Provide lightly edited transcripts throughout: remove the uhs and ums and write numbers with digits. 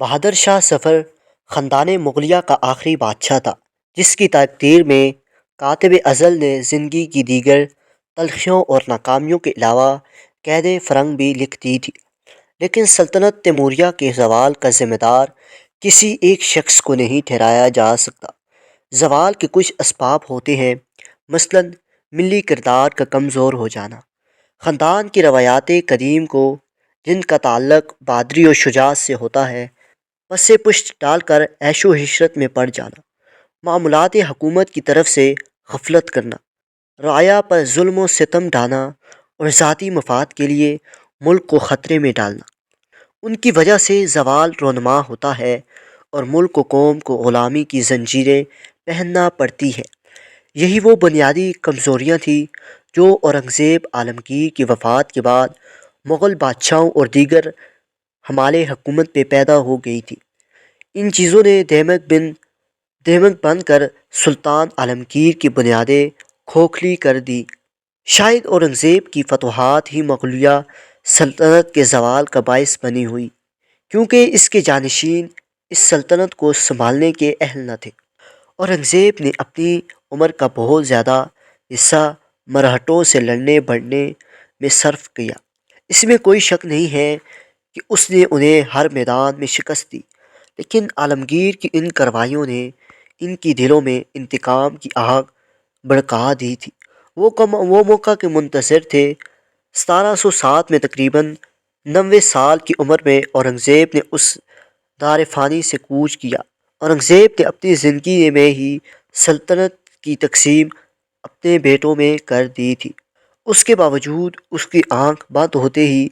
بہادر شاہ ظفر خاندان مغلیہ کا آخری بادشاہ تھا جس کی تقدیر میں کاتب ازل نے زندگی کی دیگر تلخیوں اور ناکامیوں کے علاوہ قید فرنگ بھی لکھ دی تھی، لیکن سلطنت تیموریہ کے زوال کا ذمہ دار کسی ایک شخص کو نہیں ٹھہرایا جا سکتا۔ زوال کے کچھ اسباب ہوتے ہیں، مثلاً ملی کردار کا کمزور ہو جانا، خاندان کی روایات قدیم کو جن کا تعلق بہادری و شجاعت سے ہوتا ہے پس پشت ڈال کر عیش و عشرت میں پڑ جانا، معاملات حکومت کی طرف سے غفلت کرنا، رعایا پر ظلم و ستم ڈھانا اور ذاتی مفاد کے لیے ملک کو خطرے میں ڈالنا۔ ان کی وجہ سے زوال رونما ہوتا ہے اور ملک و قوم کو غلامی کی زنجیریں پہننا پڑتی ہے۔ یہی وہ بنیادی کمزوریاں تھیں جو اورنگزیب عالمگیر کی وفات کے بعد مغل بادشاہوں اور دیگر ہمالے حکومت پہ پیدا ہو گئی تھی۔ ان چیزوں نے دھمک بن کر سلطان عالمگیر کی بنیادیں کھوکھلی کر دی۔ شاید اورنگزیب کی فتوحات ہی مغلیہ سلطنت کے زوال کا باعث بنی ہوئی، کیونکہ اس کے جانشین اس سلطنت کو سنبھالنے کے اہل نہ تھے۔ اورنگزیب نے اپنی عمر کا بہت زیادہ حصہ مرہٹوں سے لڑنے بڑھنے میں صرف کیا۔ اس میں کوئی شک نہیں ہے کہ اس نے انہیں ہر میدان میں شکست دی، لیکن عالمگیر کی ان کارروائیوں نے ان کی دلوں میں انتقام کی آگ بھڑکا دی تھی۔ وہ موقع کے منتظر تھے۔ 1707 میں تقریباً 90 سال کی عمر میں اورنگزیب نے اس دار فانی سے کوچ کیا۔ اورنگزیب نے اپنی زندگی میں ہی سلطنت کی تقسیم اپنے بیٹوں میں کر دی تھی۔ اس کے باوجود اس کی آنکھ بند ہوتے ہی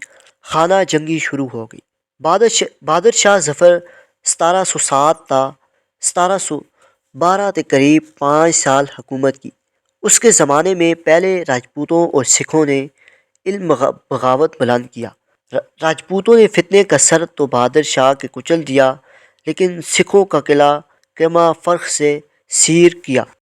خانہ جنگی شروع ہو گئی۔ بہادر شاہ ظفر 1707 تا 1712 کے قریب 5 سال حکومت کی۔ اس کے زمانے میں پہلے راجپوتوں اور سکھوں نے علم بغاوت بلند کیا۔ راجپوتوں نے فتنے کا سر تو بہادر شاہ کے کچل دیا، لیکن سکھوں کا قلعہ کیما فرخ سے سیر کیا۔